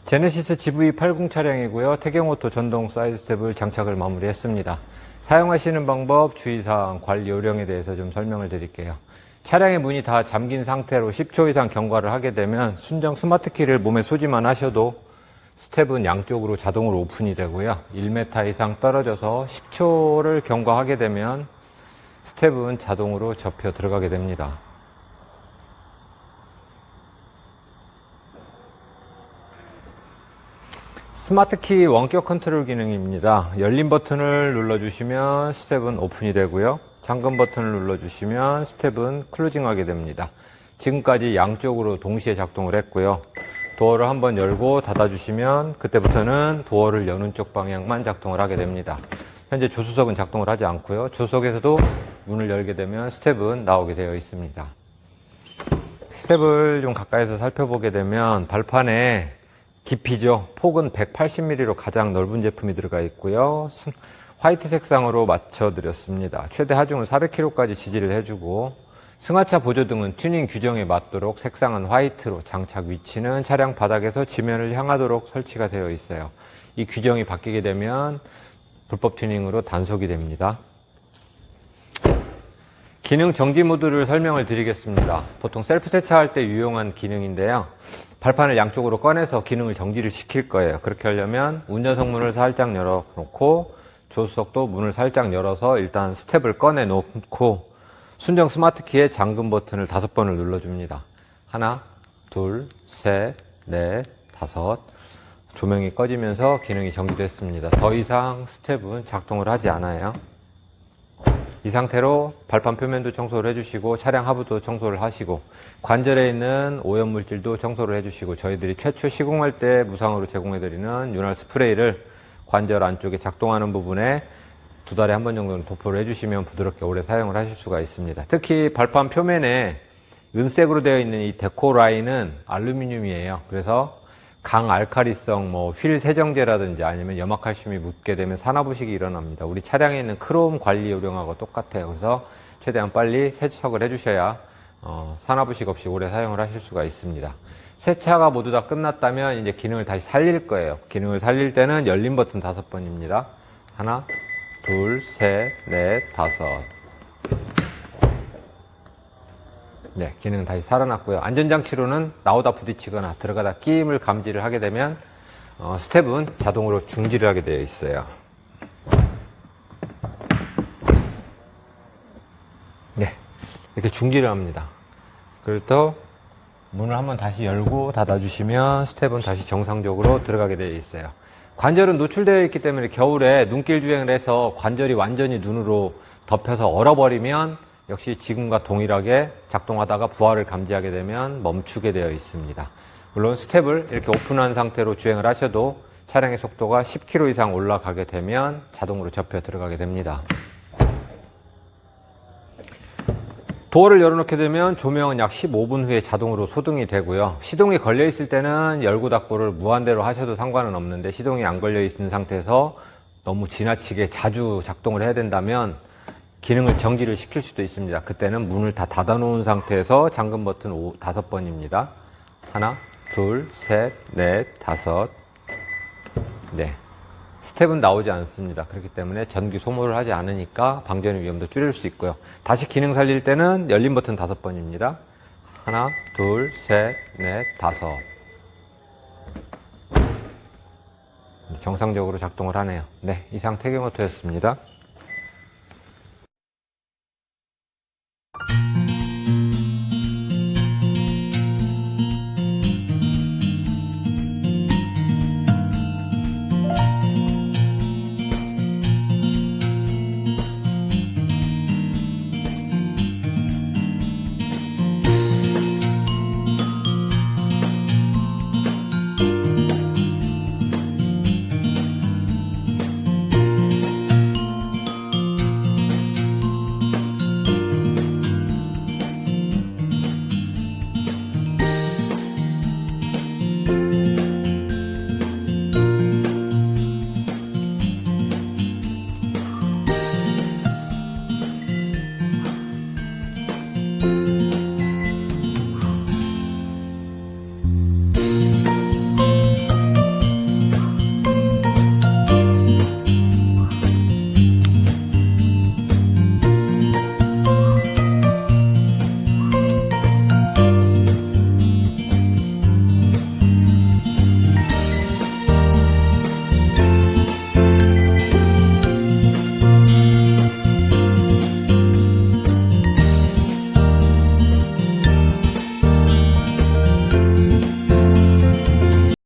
제네시스 GV80 차량이고요. 태경오토 전동 사이드 스텝을 장착을 마무리했습니다. 사용하시는 방법, 주의사항, 관리 요령에 대해서 좀 설명을 드릴게요. 차량의 문이 다 잠긴 상태로 10초 이상 경과를 하게 되면 순정 스마트키를 몸에 소지만 하셔도 스텝은 양쪽으로 자동으로 오픈이 되고요. 1m 이상 떨어져서 10초를 경과하게 되면 스텝은 자동으로 접혀 들어가게 됩니다. 스마트키 원격 컨트롤 기능입니다. 열린 버튼을 눌러주시면 스텝은 오픈이 되고요. 잠금 버튼을 눌러주시면 스텝은 클로징하게 됩니다. 지금까지 양쪽으로 동시에 작동을 했고요. 도어를 한번 열고 닫아주시면 그때부터는 도어를 여는 쪽 방향만 작동을 하게 됩니다. 현재 조수석은 작동을 하지 않고요. 조수석에서도 문을 열게 되면 스텝은 나오게 되어 있습니다. 스텝을 좀 가까이서 살펴보게 되면 발판에 깊이죠. 폭은 180mm로 가장 넓은 제품이 들어가 있고요. 화이트 색상으로 맞춰드렸습니다. 최대 하중은 400kg까지 지지를 해주고 승하차 보조등은 튜닝 규정에 맞도록 색상은 화이트로, 장착 위치는 차량 바닥에서 지면을 향하도록 설치가 되어 있어요. 이 규정이 바뀌게 되면 불법 튜닝으로 단속이 됩니다. 기능 정지 모드를 설명을 드리겠습니다. 보통 셀프 세차할 때 유용한 기능인데요. 발판을 양쪽으로 꺼내서 기능을 정지를 시킬 거예요. 그렇게 하려면 운전석 문을 살짝 열어놓고 조수석도 문을 살짝 열어서 일단 스텝을 꺼내 놓고 순정 스마트키의 잠금 버튼을 5번을 눌러줍니다. 하나, 둘, 셋, 넷, 다섯. 조명이 꺼지면서 기능이 정지됐습니다. 더 이상 스텝은 작동을 하지 않아요. 이 상태로 발판 표면도 청소를 해주시고 차량 하부도 청소를 하시고 관절에 있는 오염물질도 청소를 해주시고 저희들이 최초 시공할 때 무상으로 제공해드리는 윤활 스프레이를 관절 안쪽에 작동하는 부분에 2달에 한 번 정도는 도포를 해주시면 부드럽게 오래 사용을 하실 수가 있습니다. 특히 발판 표면에 은색으로 되어 있는 이 데코 라인은 알루미늄이에요. 그래서 강알칼리성 휠 세정제라든지 아니면 염화칼슘이 묻게 되면 산화부식이 일어납니다. 우리 차량에 있는 크롬 관리 요령하고 똑같아요. 그래서 최대한 빨리 세척을 해주셔야 산화부식 없이 오래 사용을 하실 수가 있습니다. 세차가 모두 다 끝났다면 이제 기능을 다시 살릴 거예요. 기능을 살릴 때는 열린 버튼 5번입니다. 하나, 둘, 셋, 넷, 다섯. 네, 기능은 다시 살아났고요. 안전장치로는 나오다 부딪히거나 들어가다 끼임을 감지를 하게 되면 스텝은 자동으로 중지를 하게 되어 있어요. 네, 이렇게 중지를 합니다. 그리고 또 문을 한번 다시 열고 닫아주시면 스텝은 다시 정상적으로 들어가게 되어 있어요. 관절은 노출되어 있기 때문에 겨울에 눈길 주행을 해서 관절이 완전히 눈으로 덮여서 얼어버리면 역시 지금과 동일하게 작동하다가 부하를 감지하게 되면 멈추게 되어 있습니다. 물론 스텝을 이렇게 오픈한 상태로 주행을 하셔도 차량의 속도가 10km 이상 올라가게 되면 자동으로 접혀 들어가게 됩니다. 도어를 열어놓게 되면 조명은 약 15분 후에 자동으로 소등이 되고요. 시동이 걸려 있을 때는 열고 닫고를 무한대로 하셔도 상관은 없는데 시동이 안 걸려 있는 상태에서 너무 지나치게 자주 작동을 해야 된다면 기능을 정지를 시킬 수도 있습니다. 그때는 문을 다 닫아 놓은 상태에서 잠금 버튼 5번입니다. 하나, 둘, 셋, 넷, 다섯. 네. 스텝은 나오지 않습니다. 그렇기 때문에 전기 소모를 하지 않으니까 방전의 위험도 줄일 수 있고요. 다시 기능 살릴 때는 열린 버튼 5번입니다. 하나, 둘, 셋, 넷, 다섯. 정상적으로 작동을 하네요. 네, 이상 태경오토였습니다.